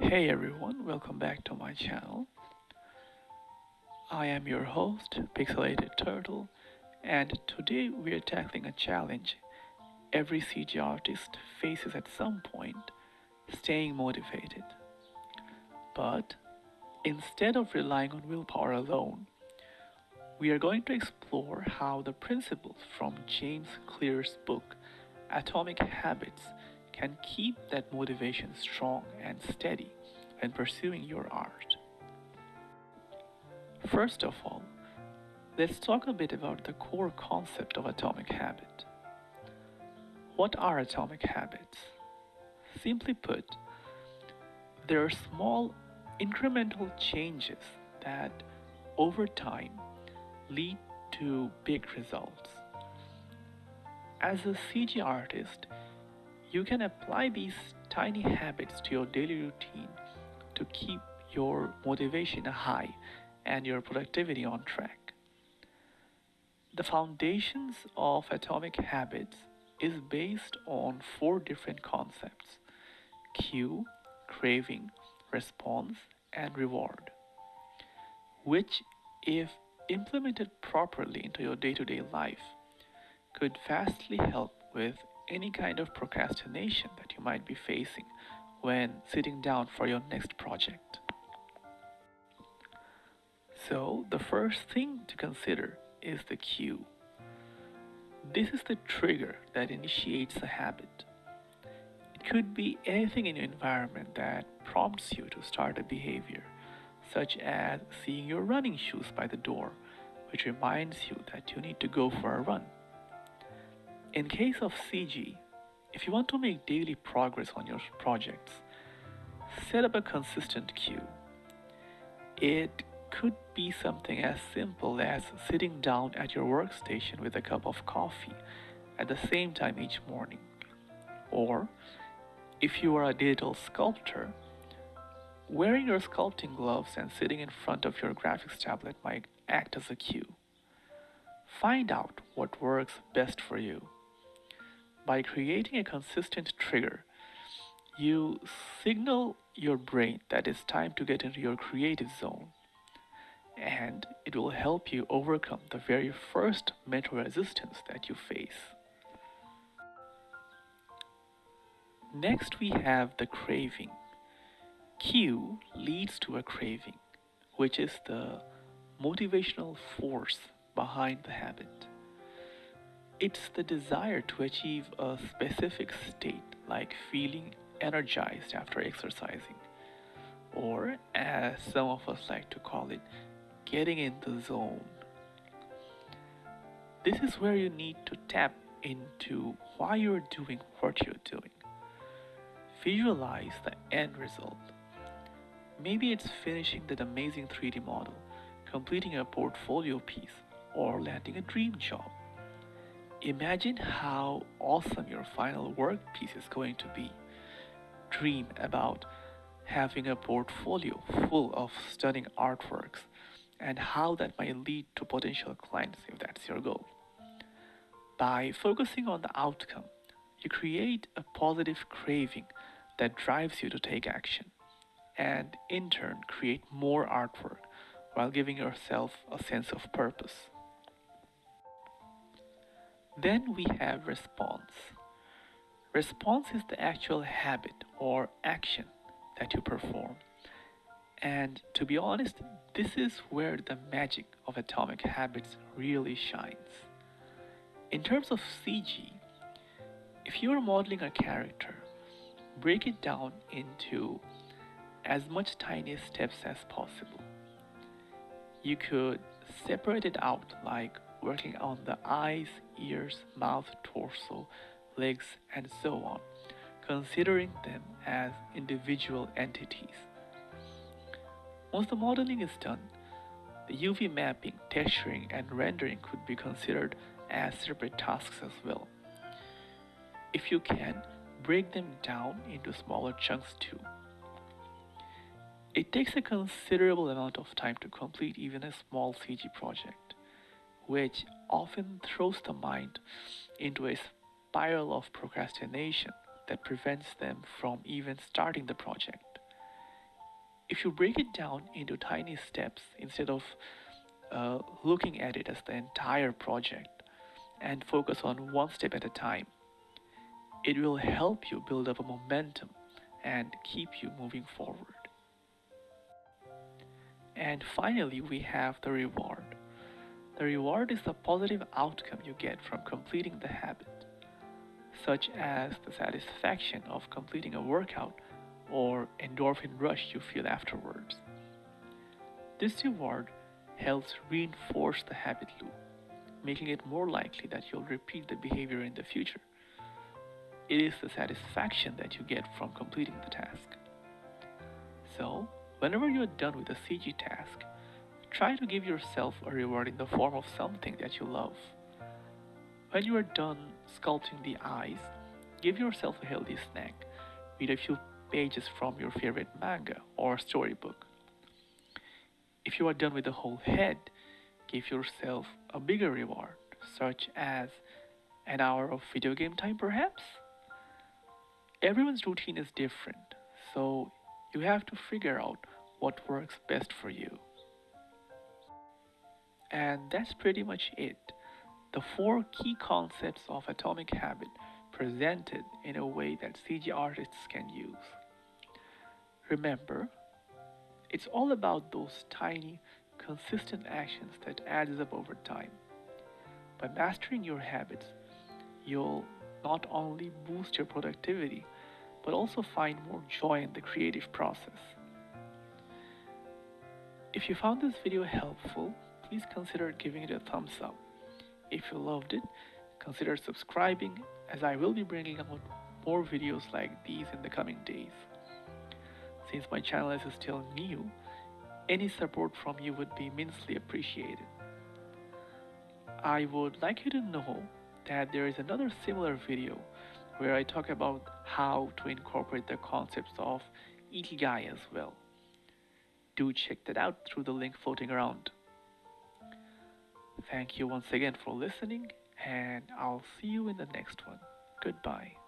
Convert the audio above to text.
Hey everyone, welcome back to my channel. I am your host, Pixelated Turtle, and today we are tackling a challenge every CG artist faces at some point: staying motivated. But instead of relying on willpower alone, we are going to explore how the principles from James Clear's book, Atomic Habits, can keep that motivation strong and steady when pursuing your art. First of all, let's talk a bit about the core concept of atomic habit. What are atomic habits? Simply put, they are small incremental changes that over time lead to big results. As a CG artist, you can apply these tiny habits to your daily routine to keep your motivation high and your productivity on track. The foundations of atomic habits is based on four different concepts: cue, craving, response, and reward, which, if implemented properly into your day to day life, could vastly help with any kind of procrastination that you might be facing when sitting down for your next project. So, the first thing to consider is the cue. This is the trigger that initiates a habit. It could be anything in your environment that prompts you to start a behavior, such as seeing your running shoes by the door, which reminds you that you need to go for a run. In case of CG, if you want to make daily progress on your projects, set up a consistent cue. It could be something as simple as sitting down at your workstation with a cup of coffee at the same time each morning. Or, if you are a digital sculptor, wearing your sculpting gloves and sitting in front of your graphics tablet might act as a cue. Find out what works best for you. By creating a consistent trigger, you signal your brain that it's time to get into your creative zone, and it will help you overcome the very first mental resistance that you face. Next, we have the craving. Cue leads to a craving, which is the motivational force behind the habit. It's the desire to achieve a specific state, like feeling energized after exercising, or as some of us like to call it, getting in the zone. This is where you need to tap into why you're doing what you're doing. Visualize the end result. Maybe it's finishing that amazing 3D model, completing a portfolio piece, or landing a dream job. Imagine how awesome your final work piece is going to be. Dream about having a portfolio full of stunning artworks and how that might lead to potential clients if that's your goal. By focusing on the outcome, you create a positive craving that drives you to take action, and in turn create more artwork while giving yourself a sense of purpose. Then we have response. Response is the actual habit or action that you perform. And to be honest, this is where the magic of atomic habits really shines. In terms of CG, if you are modeling a character, break it down into as much tiny steps as possible. You could separate it out, like working on the eyes, ears, mouth, torso, legs, and so on, considering them as individual entities. Once the modeling is done, the UV mapping, texturing, and rendering could be considered as separate tasks as well. If you can, break them down into smaller chunks too. It takes a considerable amount of time to complete even a small CG project, which often throws the mind into a spiral of procrastination that prevents them from even starting the project. If you break it down into tiny steps instead of looking at it as the entire project and focus on one step at a time, it will help you build up a momentum and keep you moving forward. And finally, we have the reward. The reward is the positive outcome you get from completing the habit, such as the satisfaction of completing a workout or endorphin rush you feel afterwards. This reward helps reinforce the habit loop, making it more likely that you'll repeat the behavior in the future. It is the satisfaction that you get from completing the task. So, whenever you're done with a CG task, try to give yourself a reward in the form of something that you love. When you are done sculpting the eyes, give yourself a healthy snack. Read a few pages from your favorite manga or storybook. If you are done with the whole head, give yourself a bigger reward, such as an hour of video game time perhaps? Everyone's routine is different, so you have to figure out what works best for you. And that's pretty much it. The four key concepts of atomic habit presented in a way that CG artists can use. Remember, it's all about those tiny, consistent actions that adds up over time. By mastering your habits, you'll not only boost your productivity, but also find more joy in the creative process. If you found this video helpful, please consider giving it a thumbs up. If you loved it, consider subscribing as I will be bringing out more videos like these in the coming days. Since my channel is still new, any support from you would be immensely appreciated. I would like you to know that there is another similar video where I talk about how to incorporate the concepts of Ikigai as well. Do check that out through the link floating around. Thank you once again for listening, and I'll see you in the next one. Goodbye.